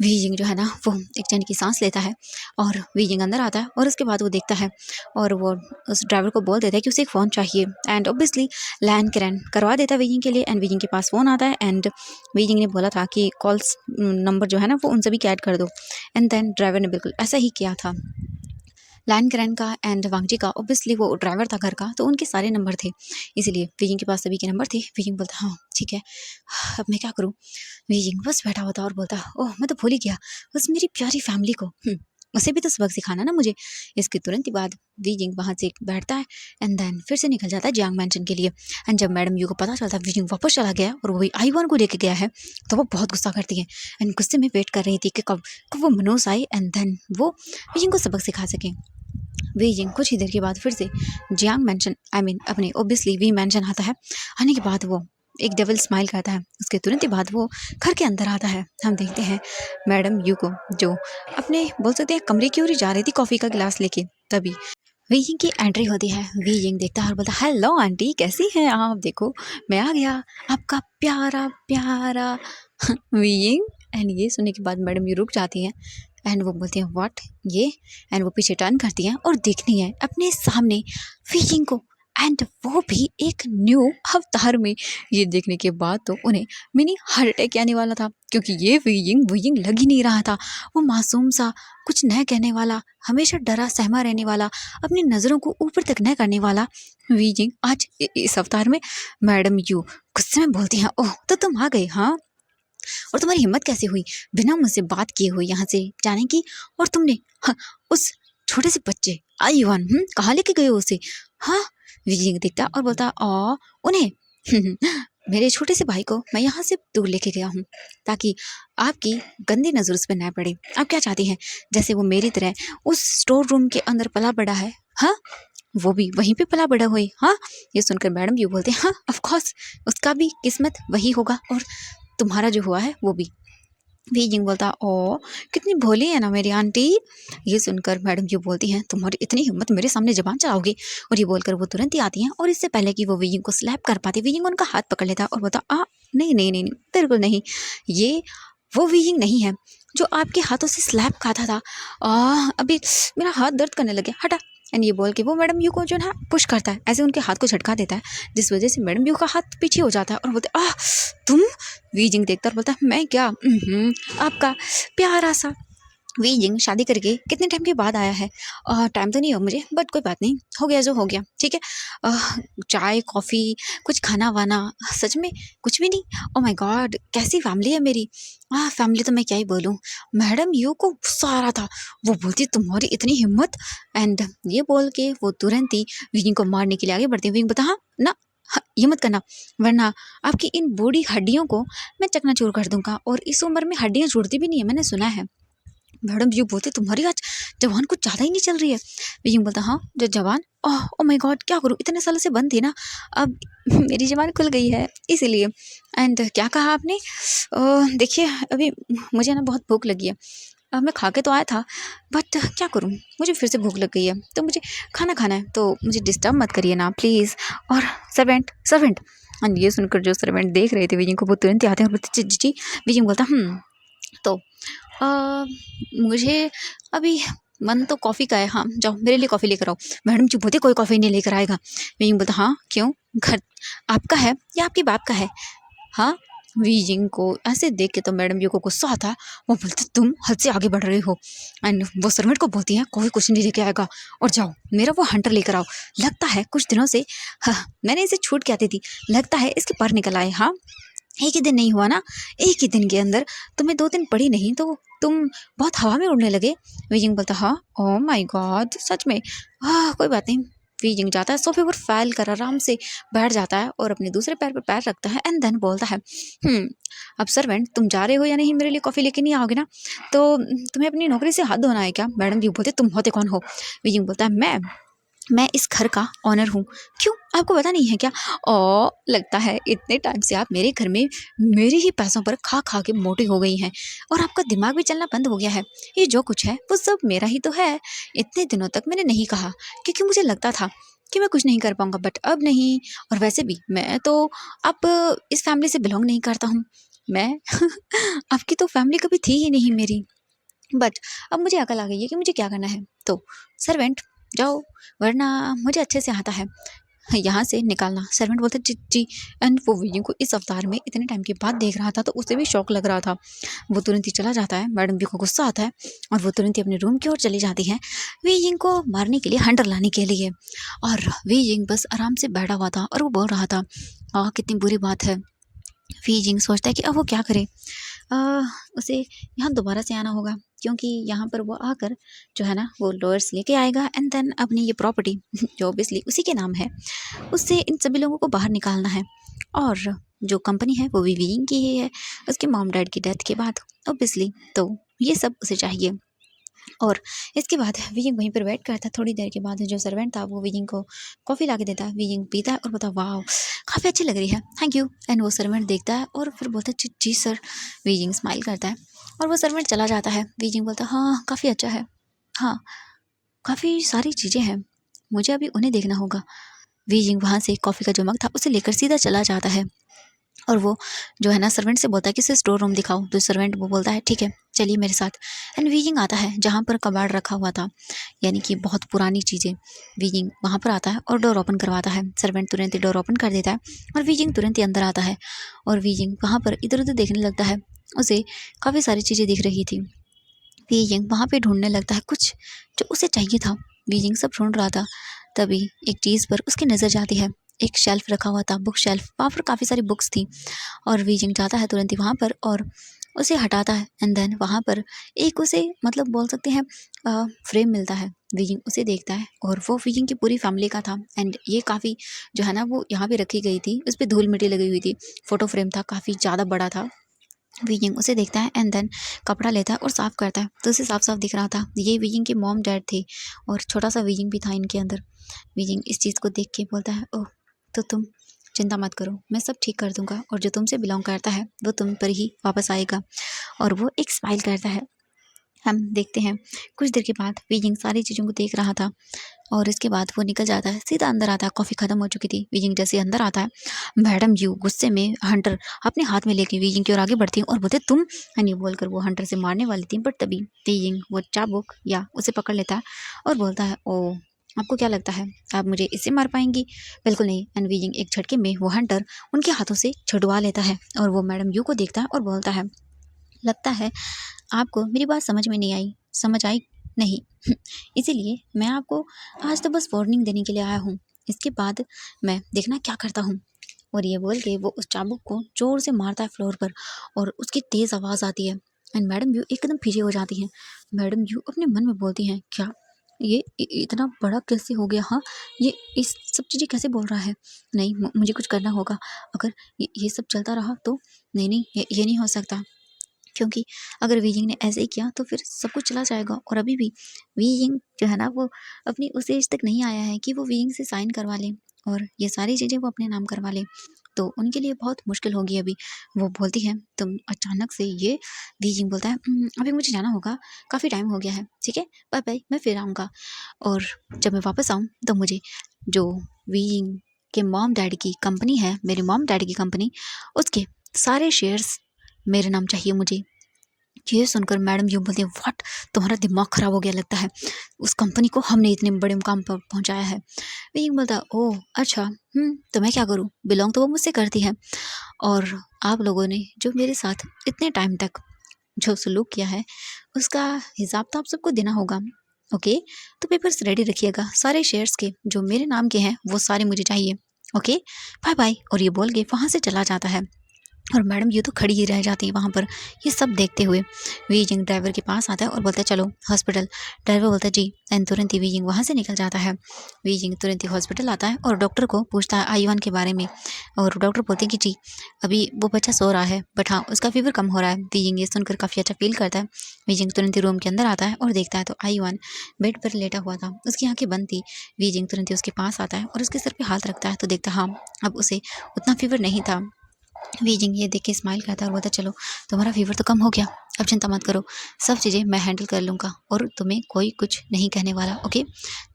A: वीजिंग जो है ना वो एक चैन की सांस लेता है और वीजिंग अंदर आता है और उसके बाद वो देखता है और वो उस ड्राइवर को बोल देता है कि उसे एक फ़ोन चाहिए एंड ऑब्वियसली लैंड क्रैन करवा देता है वीजिंग के लिए। एंड वीजिंग के पास फ़ोन आता है एंड वीजिंग ने बोला था कि कॉल्स नंबर जो है ना वो उन सभी के ऐड कर दो एंड देन ड्राइवर ने बिल्कुल ऐसा ही किया था। लैंड ग्रैंड का एंड वांगजी का, ऑब्वियसली वो ड्राइवर था घर का तो उनके सारे नंबर थे, इसीलिए वीजिंग के पास सभी के नंबर थे। वीजिंग बोलता हाँ ठीक है अब मैं क्या करूँ। वीजिंग बस बैठा होता और बोलता ओह मैं तो भूल ही गया बस मेरी प्यारी फैमिली को, उसे भी तो सबक सिखाना ना मुझे। इसके तुरंत ही बाद वीजिंग वहाँ से बैठता है एंड देन फिर से निकल जाता है जियांग मैंशन के लिए। एंड जब मैडम यू को पता चलता है वीजिंग वापस चला गया और वही आईवान को लेके गया है तो वो बहुत गुस्सा करती है एंड गुस्से में वेट कर रही थी कि कब वो मनोज आए एंड देन वो वीजिंग को सबक सिखा सके। वीजिंग कुछ ही देर के बाद फिर से जियांग मैंशन अपने ऑब्वियसली वी मैंशन आता है। आने के बाद वो एक डेविल स्माइल करता है। उसके तुरंत ही बाद वो घर के अंदर आता है। हम देखते हैं मैडम यू को जो अपने बोल सकते हैं कमरे की ओर जा रही थी कॉफ़ी का गिलास लेके। तभी वीजिंग की एंट्री होती है। वीजिंग देखता है और बोलता हेलो आंटी कैसी हैं आप, देखो मैं आ गया आपका प्यारा प्यारा वीजिंग। एंड ये सुनने के बाद मैडम ये रुक जाती हैं एंड वो बोलती हैं व्हाट ये, एंड वो पीछे टर्न करती हैं और देखनी है अपने सामने वीजिंग को एंड वो भी एक न्यू अवतार में। ये देखने के बाद तो उन्हें मिनी हार्ट अटैक आने वाला था क्योंकि ये वीजिंग वीजिंग लग ही नहीं रहा था। वो मासूम सा कुछ न कहने वाला, हमेशा डरा सहमा रहने वाला, अपनी नज़रों को ऊपर तक न करने वाला वीजिंग आज इस अवतार में। मैडम यू गुस्से में बोलती हैं ओह तो तुम आ गए हाँ, और तुम्हारी हिम्मत कैसे हुई बिना मुझसे बात किए हुए यहाँ से जाने की, और तुमने हाँ, उस छोटे से बच्चे आयुआन कहाँ लेके गए हो उसे। हाँ विजय देखता और बोलता उन्हें मेरे छोटे से भाई को मैं यहाँ से दूर लेके गया हूँ ताकि आपकी गंदी नज़र उस पर न पड़े। आप क्या चाहती हैं जैसे वो मेरी तरह उस स्टोर रूम के अंदर पला बड़ा है, हाँ वो भी वहीं पे पला बड़ा हुई। हाँ ये सुनकर मैडम यू बोलते हैं हाँ ऑफ कोर्स उसका भी किस्मत वही होगा और तुम्हारा जो हुआ है वो भी। वीजिंग बोलता ओ कितनी भोली है ना मेरी आंटी। ये सुनकर मैडम यू बोलती हैं तुम्हारी इतनी हिम्मत मेरे सामने जबान चलाओगी, और ये बोलकर वो तुरंत ही आती हैं और इससे पहले कि वो वीजिंग को स्लैप कर पाती वीजिंग उनका हाथ पकड़ लेता और बोलता नहीं नहीं नहीं नहीं बिल्कुल नहीं, ये वो वीजिंग नहीं है जो आपके हाथों से स्लैप खाता था। अभी मेरा हाथ दर्द करने लगे हटा। एंड ये बोल के वो मैडम यू को जो है पुश करता है, ऐसे उनके हाथ को झटका देता है जिस वजह से मैडम यू का हाथ पीछे हो जाता है और बोलते तुम। वीजिंग देखता और बोलता मैं क्या आपका प्यारा सा वीजिंग शादी करके कितने टाइम के बाद आया है। टाइम तो नहीं हो मुझे बट कोई बात नहीं, हो गया जो हो गया ठीक है। चाय कॉफ़ी कुछ खाना वाना सच में कुछ भी नहीं। ओ माय गॉड कैसी फैमिली है मेरी। फैमिली तो मैं क्या ही बोलूँ। मैडम यू को गुस्सा आ रहा था, वो बोलती तुम्हारी इतनी हिम्मत। एंड ये बोल के वो तुरंत ही विजिंग को मारने के लिए आगे बढ़ती है। विजिंग बता हाँ ना ये मत करना वरना आपकी इन बूढ़ी हड्डियों को मैं चकनाचूर कर दूंगा, और इस उम्र में हड्डियाँ जुड़ती भी नहीं है मैंने सुना है। मैडम यू बोलते तुम्हारी आज जबान कुछ ज़्यादा ही नहीं चल रही है। वीजिंग बोलता हाँ जो जबान, ओह ओ माय गॉड क्या करूँ, इतने सालों से बंद थी ना, अब मेरी जबान खुल गई है इसीलिए। एंड क्या कहा आपने? देखिए अभी मुझे ना बहुत भूख लगी है, मैं खा के तो आया था बट क्या करूँ, मुझे फिर से भूख लग गई है तो मुझे खाना खाना है, तो मुझे डिस्टर्ब मत करिए ना प्लीज़। और सर्वेंट सर्वेंट, एंड ये सुनकर जो सर्वेंट देख रहे थे वीजिंग को वो तुरंत ही आते हैं और बोलते जी जी। वीजिंग बोलता तो अ, मुझे अभी मन तो कॉफ़ी का है, हाँ जाओ मेरे लिए कॉफ़ी लेकर आओ। मैडम चुप होती कोई कॉफ़ी नहीं लेकर आएगा। वीजिंग बोलता हाँ क्यों, घर आपका है या आपके बाप का है? हाँ। वीजिंग को ऐसे देख के तो मैडम जी को गुस्सा आता है, वो बोलती तुम हद से आगे बढ़ रही हो। एंड वो सर्वेंट को बोलती है कोई कुछ नहीं लेके आएगा और जाओ मेरा वो हंटर लेकर आओ। लगता है कुछ दिनों से, हाँ मैंने इसे छूट के आती थी, लगता है इसके पर निकल आए। हाँ एक ही दिन नहीं हुआ ना, एक ही दिन के अंदर तुम्हें 2 दिन पड़ी नहीं तो तुम बहुत हवा में उड़ने लगे। वीजिंग बोलता हाँ ओह माय गॉड सच में, हाँ कोई बात नहीं। वीजिंग जाता है सोफे पर फैल कर आराम से बैठ जाता है और अपने दूसरे पैर पर पैर रखता है एंड देन बोलता है अब सर्वेंट तुम जा रहे हो या नहीं, मेरे लिए कॉफ़ी लेके नहीं आओगे ना, तो तुम्हें अपनी नौकरी से हाथ धोना है क्या? मैडम जी बोलते तुम होते कौन हो? वीजिंग बोलता है मैं इस घर का ऑनर हूँ। क्यों आपको पता नहीं है क्या? लगता है इतने टाइम से आप मेरे घर में मेरे ही पैसों पर खा खा के मोटी हो गई हैं और आपका दिमाग भी चलना बंद हो गया है। ये जो कुछ है वो सब मेरा ही तो है। इतने दिनों तक मैंने नहीं कहा क्योंकि मुझे लगता था कि मैं कुछ नहीं कर पाऊंगा, बट अब नहीं। और वैसे भी मैं तो अब इस फैमिली से बिलोंग नहीं करता हूँ। मैं आपकी तो फैमिली कभी थी ही नहीं मेरी। बट अब मुझे अकल आ गई है कि मुझे क्या करना है, तो सर्वेंट जाओ वरना मुझे अच्छे से आता है यहाँ से निकालना। सर्वेंट बोलते जी जी। एंड वो वीजिंग को इस अवतार में इतने टाइम के बाद देख रहा था तो उसे भी शौक लग रहा था। वो तुरंत ही चला जाता है, मैडम जी को गुस्सा आता है और वो तुरंत ही अपने रूम की ओर चली जाती है वीजिंग को मारने के लिए, हंटर लाने के लिए। और वीजिंग बस आराम से बैठा हुआ था और वो बोल रहा था कितनी बुरी बात है। वीजिंग सोचता है कि अब वो क्या करे। अ, उसे यहाँ दोबारा से आना होगा क्योंकि यहाँ पर वो आकर जो है ना वो लोअर्स लेके आएगा एंड देन अपनी ये प्रॉपर्टी जो ऑब्वियसली उसी के नाम है उससे इन सभी लोगों को बाहर निकालना है। और जो कंपनी है वो भी वीइंग की ही है उसके मॉम डैड की डेथ के बाद ऑब्वियसली, तो ये सब उसे चाहिए। और इसके बाद विजिंग वहीं पर वेट करता है। थोड़ी देर के बाद जो सर्वेंट था वो विजिंग को कॉफ़ी ला के देता है। विजिंग पीता है और बोलता है वाह काफ़ी अच्छी लग रही है, थैंक यू। एंड वो सर्वेंट देखता है और फिर बोलता है जी जी सर। विजिंग स्माइल करता है और वो सर्वेंट चला जाता है। विजिंग बोलता है हाँ काफ़ी अच्छा है, हाँ काफ़ी सारी चीज़ें हैं, मुझे अभी उन्हें देखना होगा। विजिंग वहाँ से कॉफ़ी का जो मग था उसे लेकर सीधा चला जाता है और वो जो है ना सर्वेंट से बोलता है कि इसे स्टोर रूम दिखाओ, तो सर्वेंट वो बोलता है ठीक है चलिए मेरे साथ। एंड वीजिंग आता है जहाँ पर कबाड़ रखा हुआ था, यानी कि बहुत पुरानी चीज़ें। वीजिंग वहाँ पर आता है और डोर ओपन करवाता है। सर्वेंट तुरंत ही डोर ओपन कर देता है और वीजिंग तुरंत ही अंदर आता है और वीजिंग वहाँ पर इधर उधर देखने लगता है। उसे काफ़ी सारी चीज़ें दिख रही थी। वीजिंग वहाँ पे ढूंढने लगता है कुछ जो उसे चाहिए था। वीजिंग सब ढूंढ रहा था, तभी एक चीज़ पर उसकी नज़र जाती है। एक शेल्फ रखा हुआ था, बुक शेल्फ, वहाँ पर काफ़ी सारी बुक्स थी और वीजिंग जाता है तुरंत ही वहाँ पर और उसे हटाता है। एंड देन वहाँ पर एक उसे मतलब बोल सकते हैं फ्रेम मिलता है। वीजिंग उसे देखता है और वो वीजिंग की पूरी फैमिली का था। एंड ये काफ़ी जो है ना वो यहाँ पे रखी गई थी, उस पर धूल मिट्टी लगी हुई थी। फोटो फ्रेम था, काफ़ी ज़्यादा बड़ा था। वीजिंग उसे देखता है एंड देन कपड़ा लेता है और साफ़ करता है, तो उसे साफ साफ दिख रहा था ये वीजिंग के मॉम डैड थे और छोटा सा वीजिंग भी था इनके अंदर। वीजिंग इस चीज़ को देख के बोलता है ओह तो तुम चिंता मत करो, मैं सब ठीक कर दूंगा और जो तुमसे बिलोंग करता है वो तुम पर ही वापस आएगा। और वो एक स्माइल करता है। हम देखते हैं कुछ देर के बाद वीजिंग सारी चीज़ों को देख रहा था और इसके बाद वो निकल जाता है, सीधा अंदर आता है। कॉफ़ी ख़त्म हो चुकी थी। वीजिंग जैसे अंदर आता है, मैडम यू गुस्से में हंटर अपने हाथ में लेके वीजिंग की ओर आगे बढ़ती है और बोलते तुम, हनी बोलकर वो हंटर से मारने वाली थी, बट तभी वीजिंग वो चाबुक या उसे पकड़ लेता है और बोलता है ओ आपको क्या लगता है आप मुझे इससे मार पाएंगी? बिल्कुल नहीं। एंड वीजिंग एक झटके में वो हंटर उनके हाथों से छुड़वा लेता है और वो मैडम यू को देखता है और बोलता है लगता है आपको मेरी बात समझ में नहीं आई, समझ आई नहीं इसीलिए मैं आपको आज तो बस वार्निंग देने के लिए आया हूँ, इसके बाद मैं देखना क्या करता हूँ। और ये बोल के वो उस चाबुक को जोर से मारता है फ्लोर पर और उसकी तेज़ आवाज़ आती है एंड मैडम यू एकदम पीछे हो जाती हैं। मैडम यू अपने मन में बोलती हैं क्या ये इतना बड़ा कैसे हो गया? हाँ ये इस सब चीज़ें कैसे बोल रहा है? नहीं मुझे कुछ करना होगा, अगर ये सब चलता रहा तो नहीं नहीं ये नहीं हो सकता। क्योंकि अगर वीइंग ने ऐसे ही किया तो फिर सब कुछ चला जाएगा। और अभी भी वीइंग जो है ना वो अपनी उस एज तक नहीं आया है कि वो वीइंग से साइन करवा ले और ये सारी चीज़ें वो अपने नाम करवा ले, तो उनके लिए बहुत मुश्किल होगी अभी। वो बोलती है तुम अचानक से ये वीइंग बोलता है अभी मुझे जाना होगा, काफ़ी टाइम हो गया है, ठीक है, बाय बाय, मैं फिर आऊँगा। और जब मैं वापस आऊँ तो मुझे जो वीइंग के मॉम डैडी की कंपनी है, मेरे मॉम डैडी की कंपनी, उसके सारे शेयर्स मेरे नाम चाहिए मुझे। ये सुनकर मैडम यूँ बोलती है, व्हाट, तुम्हारा दिमाग खराब हो गया लगता है, उस कंपनी को हमने इतने बड़े मुकाम पर पहुंचाया है। वे यूँ बोलता है, ओह अच्छा, तो मैं क्या करूँ, बिलोंग तो वो मुझसे करती है और आप लोगों ने जो मेरे साथ इतने टाइम तक जो सलूक किया है उसका हिसाब तो आप सबको देना होगा। ओके, तो पेपर्स रेडी रखिएगा, सारे शेयर्स के जो मेरे नाम के हैं वो सारे मुझे चाहिए। Okay, bye bye. और ये बोल के वहाँ से चला जाता है और मैडम ये तो खड़ी ही रह जाती है वहाँ पर ये सब देखते हुए। वीजिंग ड्राइवर के पास आता है और बोलता है चलो हॉस्पिटल। ड्राइवर बोलता है जी, एंड तुरंत ही वीजिंग वहाँ से निकल जाता है। वीजिंग तुरंत ही हॉस्पिटल आता है और डॉक्टर को पूछता है आयुवान के बारे में, और डॉक्टर बोलते हैं कि जी अभी वो बच्चा सो रहा है, बट हाँ उसका फीवर कम हो रहा है। वीजिंग ये सुनकर काफ़ी अच्छा फील करता है। वीजिंग तुरंत ही रूम के अंदर आता है और देखता है तो आयुवान बेड पर लेटा हुआ था, उसकी आंखें बंद थी। वीजिंग तुरंत ही उसके पास आता है और उसके सर पे हाथ रखता है तो देखता है हाँ अब उसे उतना फीवर नहीं था। वीजिंग ये देख के स्माइल करता है और बोलता है चलो तुम्हारा फीवर तो कम हो गया, अब चिंता मत करो, सब चीज़ें मैं हैंडल कर लूँगा और तुम्हें कोई कुछ नहीं कहने वाला। ओके,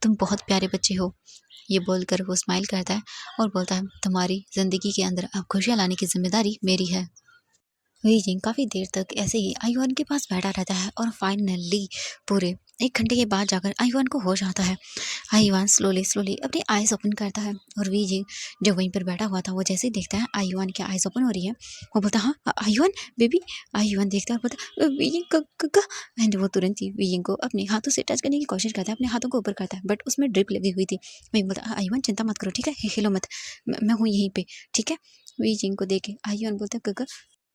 A: तुम बहुत प्यारे बच्चे हो। ये बोलकर वो स्माइल करता है और बोलता है तुम्हारी ज़िंदगी के अंदर अब खुशियाँ लाने की जिम्मेदारी मेरी है। वीजिंग काफ़ी देर तक ऐसे ही आयुआन के पास बैठा रहता है और फाइनली पूरे 1 घंटे के बाद जाकर आयुआन को होश आता है। आयुआन स्लोली स्लोली अपनी आइज़ ओपन करता है और वीजिंग जो वहीं पर बैठा हुआ था वो जैसे ही देखता है आयुआन की आइज़ ओपन हो रही है, वो बोलता है हाँ आयुआन बेबी। आयुआन देखता है और बोलता है वीजिंग का, एंड वो तुरंत ही वीजिंग को अपने हाथों से टच करने की कोशिश करता है, अपने हाथों को ऊपर करता है बट उसमें ड्रिप लगी हुई थी। वही बोलता है आयुआन चिंता मत करो, ठीक है, हिलो मत, मैं हूँ यहीं पे, ठीक है। वीजिंग को देखे आयुआन बोलता है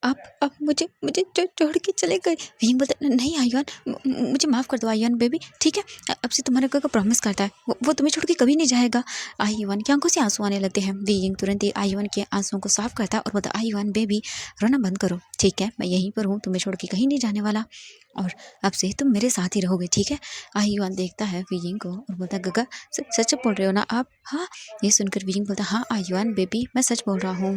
A: आप मुझे मुझे छोड़ के चले गए। वहीं बोलता नहीं आयुआन, मुझे माफ़ कर दो आयुआन बेबी, ठीक है, अब से तुम्हारा काका प्रॉमिस करता है वो तुम्हें छोड़ के कभी नहीं जाएगा। आयुआन की आंखों से आंसू आने लगते हैं। वीइंग तुरंत ही आयुआन के आंसुओं को साफ करता है और बोलता आयुआन बेबी रोना बंद करो, ठीक है, मैं यहीं पर हूँ, तुम्हें छोड़ के कहीं नहीं जाने वाला और अब से तुम मेरे साथ ही रहोगे, ठीक है। आयुआन देखता है वीइंग को और बोलता गगा सच बोल रहे हो ना आप? हाँ, ये सुनकर वीइंग बोलता हाँ आयुआन बेबी मैं सच बोल रहा हूँ,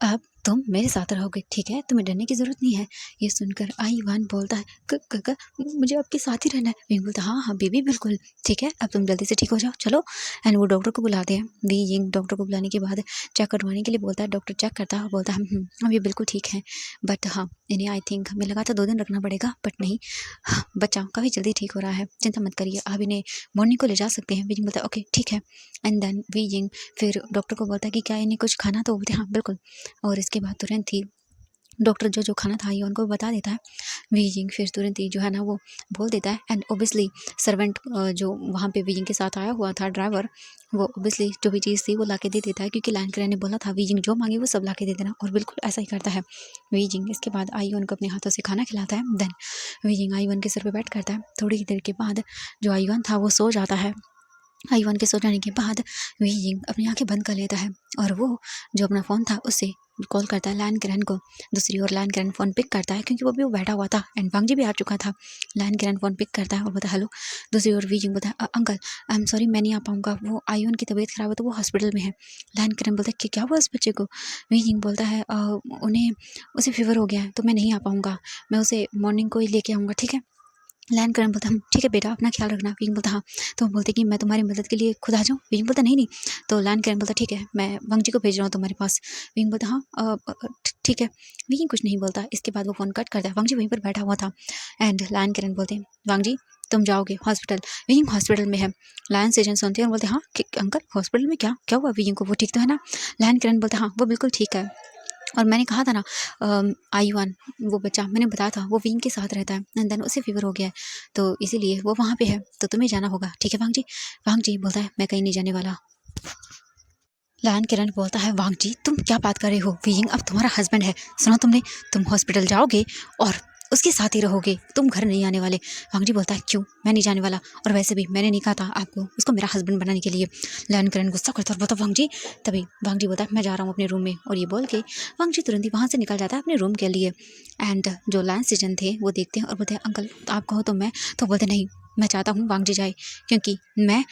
A: अब तुम मेरे साथ रहोगे, ठीक है, तुम्हें डरने की ज़रूरत नहीं है। ये सुनकर आयुआन बोलता है काका मुझे आपके साथ ही रहना है। विंग बोलता हाँ हाँ बेबी बिल्कुल, ठीक है, अब तुम जल्दी से ठीक हो जाओ चलो। एंड वो डॉक्टर को बुलाते हैं। विंग डॉक्टर को बुलाने के बाद चेक करवाने के लिए बोलता है। डॉक्टर चेक करता है और बोलता है हम ये बिल्कुल ठीक है, बट हाँ इन्हें आई थिंक हमें लगा था 2 दिन रखना पड़ेगा, बट नहीं, हाँ, बच्चा काफ़ी जल्दी ठीक हो रहा है, चिंता मत करिए, आप इन्हें मॉर्निंग को ले जा सकते हैं। विंग बोलता है ओके ठीक है। एंड देन विंग फिर डॉक्टर को बोलता है कि क्या इन्हें कुछ खाना, तो बोलते हाँ बिल्कुल। और इसके बाद तुरंत ही डॉक्टर जो जो खाना था ये उनको बता देता है। वीजिंग फिर तुरंत ही जो है ना वो बोल देता है। एंड ओबियसली सर्वेंट जो वहाँ पे वीजिंग के साथ आया हुआ था ड्राइवर, वो ओबियसली जो भी चीज़ थी वो ला के दे देता है, क्योंकि लाइन करे ने बोला था वीजिंग जो मांगे वो सब ला के दे देना, और बिल्कुल ऐसा ही करता है वीजिंग। इसके बाद आयुन को अपने हाथों से खाना खिलाता है। देन वीजिंग आयुन के सर पे बैठ करता है। थोड़ी ही देर के बाद जो आयुन था वो सो जाता है। आयुन के सो जाने के बाद वीजिंग अपनी आंखें बंद कर लेता है और वो जो अपना फ़ोन था उससे कॉल करता है लैन किरण को। दूसरी ओर लैन किरण फ़ोन पिक करता है क्योंकि वो भी वो बैठा हुआ था एंड वांगजी भी आ चुका था। लैन किरण फ़ोन पिक करता है और बोलता है हेलो। दूसरी ओर वीजिंग बोलता है अंकल आई एम सॉरी मैं नहीं आ पाऊँगा, वो आयुन की तबीयत ख़राब है तो वो हॉस्पिटल में है। लैन किरण बोलता है कि क्या हुआ इस बच्चे को? वीजिंग बोलता है उन्हें उसे फीवर हो गया है तो मैं नहीं आ पाऊँगा, मैं उसे मॉर्निंग को ही लेके आऊँगा, ठीक है। लैन करण बोलता हम ठीक है बेटा अपना ख्याल रखना। विंग बोलता हाँ। तो हम बोलते कि मैं तुम्हारी मदद के लिए खुद आ जाऊँ। विंग बोलता नहीं नहीं। तो लैन करण बोलता ठीक है मैं वांगजी को भेज रहा हूँ तुम्हारे पास। विंग बोलता हाँ ठीक है। विंग कुछ नहीं बोलता। इसके बाद वो फ़ोन कट करता है। वांगजी वहीं पर बैठा हुआ था एंड लैन करण बोलते हैं वांगजी तुम जाओगे हॉस्पिटल। विंग हॉस्पिटल में है। लायन सेजन सुनते हैं और बोलते हाँ अंकल हॉस्पिटल में क्या क्या हुआ विंग को, वो ठीक तो है ना? लैन करण बोलता हाँ वो बिल्कुल ठीक है, और मैंने कहा था ना आयुआन वो बच्चा मैंने बताया था वो विंग के साथ रहता है एंड देन उसे फीवर हो गया है तो इसीलिए वो वहाँ पे है, तो तुम्हें जाना होगा, ठीक है वांगजी। वांगजी बोलता है मैं कहीं नहीं जाने वाला। लायन किरण बोलता है वांगजी तुम क्या बात कर रहे हो, विंग अब तुम्हारा हस्बैंड है, सुना तुमने, तुम हॉस्पिटल जाओगे और उसके साथ ही रहोगे, तुम घर नहीं आने वाले। वांग जी बोलता है क्यों, मैं नहीं जाने वाला, और वैसे भी मैंने नहीं कहा था आपको उसको मेरा हस्बैंड बनाने के लिए। लैन करण गुस्सा करता है और बोलता वांग जी। तभी वांग जी बोलता है मैं जा रहा हूँ अपने रूम में, और ये बोल के वांग जी तुरंत ही वहाँ से निकल जाता है अपने रूम के लिए। एंड जो लैन सिजन थे वो देखते हैं और बोलते हैं अंकल आप कहो तो मैं, तो बोलते नहीं, मैं चाहता हूँ वांग जी जाए, क्योंकि मैं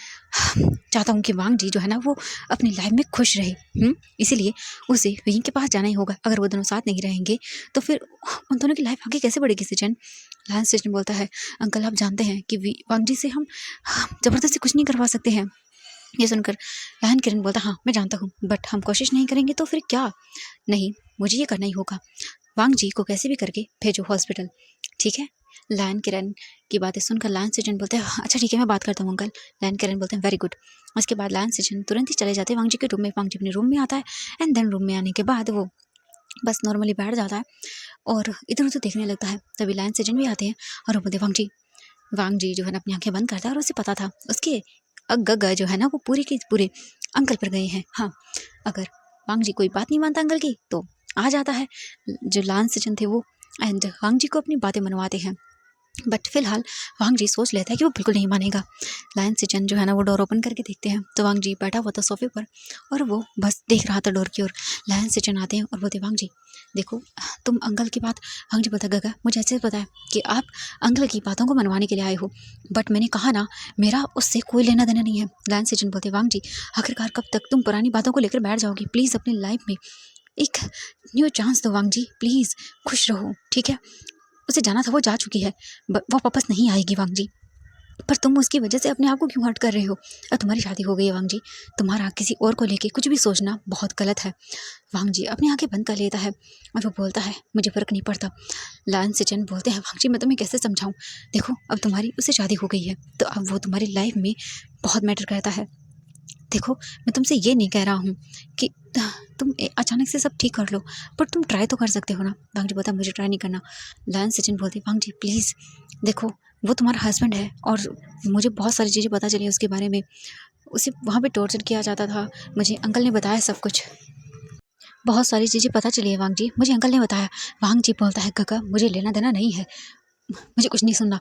A: चाहता हूँ कि वांग जी जो है ना वो अपनी लाइफ में खुश रहे। इसीलिए उसे विंग के पास जाना ही होगा। अगर वो दोनों साथ नहीं रहेंगे तो फिर उन दोनों की लाइफ आगे कैसे बढ़ेगी सिजन। लायंस सिजन बोलता है अंकल आप जानते हैं कि वांग जी से हम ज़बरदस्ती कुछ नहीं करवा सकते हैं। ये सुनकर लायन किरण बोलता हाँ मैं जानता हूँ, बट हम कोशिश नहीं करेंगे तो फिर क्या। नहीं, मुझे ये करना ही होगा, वांग जी को कैसे भी करके भेजो हॉस्पिटल, ठीक है। लायन किरण की बातें सुनकर लायन सिजन बोलते हैं अच्छा ठीक है मैं बात करता हूँ अंकल। लायन किरण बोलते हैं वेरी गुड। उसके बाद लायन सिजन तुरंत ही चले जाते हैं वांग जी के रूम में। वांग जी अपने रूम में आता है एंड देन रूम में आने के बाद वो बस नॉर्मली बैठ जाता है और इधर उधर देखने लगता है। तभी लायन सिजन भी आते हैं और वो बोलते वांग जी जो है ना अपनी आंखें बंद करता है और उसे पता था उसके अग जो है ना वो पूरे के पूरे अंकल पर गए हैं। हाँ, अगर वांग जी कोई बात नहीं मानता अंकल की तो आ जाता है जो लायन सिजन थे वो, एंड वांग जी को अपनी बातें मनवाते हैं। बट फिलहाल वांग जी सोच लेता है कि वो बिल्कुल नहीं मानेगा। लायन सिचन जो है ना वो डोर ओपन करके देखते हैं तो वांग जी बैठा हुआ था सोफे पर और वो बस देख रहा था डोर की ओर। लायन सिचन आते हैं और बोलते वांग जी देखो तुम अंकल की बात। वांग जी बोलता गगा मुझे ऐसे पता है कि आप अंकल की बातों को मनवाने के लिए आए हो, बट मैंने कहा ना मेरा उससे कोई लेना देना नहीं है। लायन सिचन बोलते वांग जी आखिरकार कब तक तुम पुरानी बातों को लेकर बैठ जाओगी, प्लीज़ अपनी लाइफ में एक न्यू चांस दो वांग जी, प्लीज़ खुश रहो, ठीक है। उसे जाना था वो जा चुकी है, वो वापस नहीं आएगी वांग जी, पर तुम उसकी वजह से अपने आप को क्यों हर्ट कर रहे हो। और तुम्हारी शादी हो गई है वांग जी, तुम्हारा किसी और को लेके कुछ भी सोचना बहुत गलत है। वांग जी अपनी आंखें बंद कर लेता है और वो बोलता है मुझे फ़र्क नहीं पड़ता। लायन सिचन बोलते हैं वांग जी मैं तुम्हें कैसे समझाऊं, देखो अब तुम्हारी उससे शादी हो गई है तो अब वो तुम्हारी लाइफ में बहुत मैटर करता है। देखो मैं तुमसे ये नहीं कह रहा हूँ कि तुम अचानक से सब ठीक कर लो, पर तुम ट्राई तो कर सकते हो ना। वांग जी बोलता मुझे ट्राई नहीं करना। लायन सचिन बोलती वांग जी प्लीज़ देखो वो तुम्हारा हस्बैंड है और मुझे बहुत सारी चीज़ें पता चली उसके बारे में, उसे वहाँ पे टॉर्चर किया जाता था, मुझे अंकल ने बताया सब कुछ, बहुत सारी चीज़ें पता चली है वांग जी, मुझे अंकल ने बताया। वांग जी बोलता है काका मुझे लेना देना नहीं है, मुझे कुछ नहीं सुनना।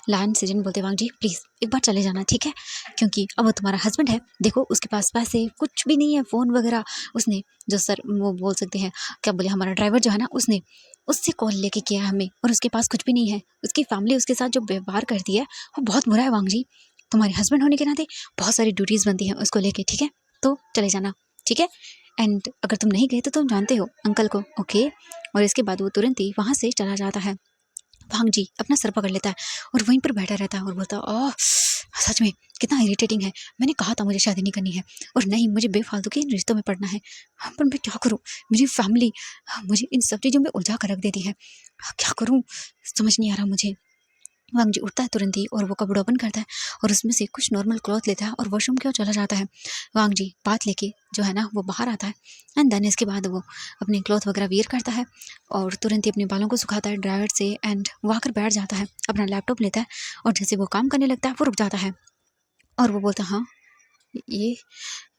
A: लायन सिजन बोलते वांग जी प्लीज़ एक बार चले जाना, ठीक है, क्योंकि अब वो तुम्हारा हस्बैंड है। देखो उसके पास पैसे कुछ भी नहीं है, फ़ोन वगैरह उसने जो सर वो बोल सकते हैं क्या बोले हमारा ड्राइवर जो है ना उसने उससे कॉल लेके किया है हमें, और उसके पास कुछ भी नहीं है। उसकी फैमिली उसके साथ जो व्यवहार करती है वो बहुत बुरा है वांग जी, तुम्हारे हस्बैंड होने के नाते बहुत सारी ड्यूटीज़ बनती हैं उसको लेके, ठीक है, तो चले जाना, ठीक है। एंड अगर तुम नहीं गए तो तुम जानते हो अंकल को, ओके। और इसके बाद वो तुरंत ही वहाँ से चला जाता है। भांग जी अपना सर पकड़ लेता है और वहीं पर बैठा रहता है और बोलता ओह सच में कितना इरिटेटिंग है, मैंने कहा था मुझे शादी नहीं करनी है और नहीं मुझे बेफालतू के इन रिश्तों में पड़ना है, पर मैं क्या करूं, मेरी फैमिली मुझे इन सब चीज़ों में उलझा कर रख देती है, क्या करूं समझ नहीं आ रहा मुझे। वांग जी उठता है तुरंत ही और वो कपड़ा ओपन करता है और उसमें से कुछ नॉर्मल क्लॉथ लेता है और वॉशरूम की ओर चला जाता है। वांग जी बात लेके जो है ना वो बाहर आता है एंड देन इसके बाद वो अपने क्लॉथ वगैरह वियर करता है और तुरंत ही अपने बालों को सुखाता है ड्रायर से एंड वो आकर बैठ जाता है, अपना लैपटॉप लेता है और जैसे वो काम करने लगता है वो रुक जाता है और वो बोलता है हाँ ये।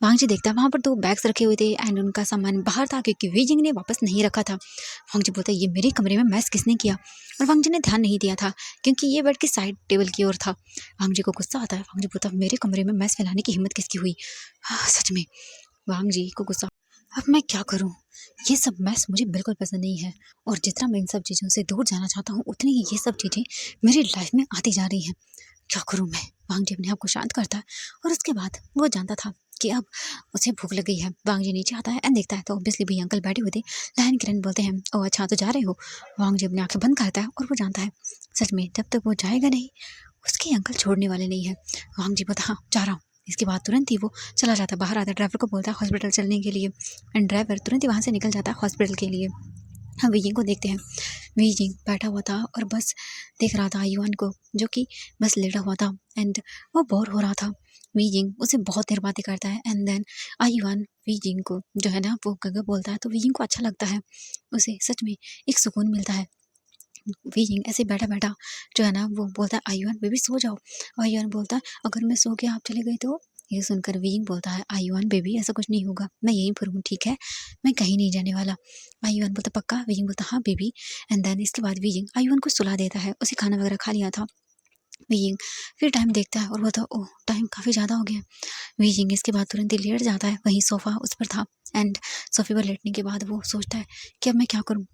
A: वांग जी देखता है वहाँ पर 2 बैग्स रखे हुए थे एंड उनका सामान बाहर था क्योंकि वीजिंग ने वापस नहीं रखा था। वांग जी बोलता है ये मेरे कमरे में मैस किसने किया, और वांग जी ने ध्यान नहीं दिया था क्योंकि ये बेड की साइड टेबल की ओर था। वांग जी को गुस्सा आता है, वांग जी बोलता है मेरे कमरे में मैस फैलाने की हिम्मत किसकी हुई। हाँ, सच में वांग जी को गुस्सा, अब मैं क्या करूँ, ये सब मैस मुझे बिल्कुल पसंद नहीं है और जितना मैं इन सब चीज़ों से दूर जाना चाहता हूँ उतनी ही ये सब चीज़ें मेरी लाइफ में आती जा रही हैं, क्या करूँ मैं। वांग जी अपने आप को शांत करता है और उसके बाद वो जानता था कि अब उसे भूख लग गई है। वांग जी नीचे आता है एंड देखता है तो ऑब्वियसली भैया अंकल बैठे हुए थे। लायन किरण बोलते हैं ओह अच्छा तो जा रहे हो। वांग जी अपनी आंखें बंद करता है और वो जानता है सच में जब तक वो जाएगा नहीं उसके अंकल छोड़ने वाले नहीं है। वांग जी बोलता हाँ जा रहा हूँ। इसके बाद तुरंत ही वो चला जाता है, बाहर आता है, ड्राइवर को बोलता है हॉस्पिटल चलने के लिए एंड ड्राइवर तुरंत ही वहाँ से निकल जाता है हॉस्पिटल के लिए। हम वीजिंग को देखते हैं, वीजिंग बैठा हुआ था और बस देख रहा था आयुआन को जो कि बस लेटा हुआ था एंड वो बोर हो रहा था। वीजिंग उसे बहुत देर बातें करता है एंड देन आयुआन वीजिंग को जो है ना वो गगा बोलता है तो वीजिंग को अच्छा लगता है, उसे सच में एक सुकून मिलता है। वीजिंग ऐसे बैठा बैठा जो है ना वो बोलता है आयुआन बेबी सो जाओ। आयुआन बोलता है अगर मैं सो के आप चले गए तो ये सुनकर वीइंग बोलता है आयुआन बेबी ऐसा कुछ नहीं होगा, मैं यहीं पर हूँ, ठीक है, मैं कहीं नहीं जाने वाला। आयुआन बोलता पक्का? वीइंग बोलता हाँ बेबी। एंड देन इसके बाद वीइंग आयुआन को सुला देता है, उसे खाना वगैरह खा लिया था वीइंग। फिर टाइम देखता है और बोलता ओह टाइम काफ़ी ज़्यादा हो गया। वीइंग इसके बाद तुरंत ही लेट जाता है, वहीं सोफ़ा उस पर था। एंड सोफ़े पर लेटने के बाद वो सोचता है कि अब मैं क्या करूँ,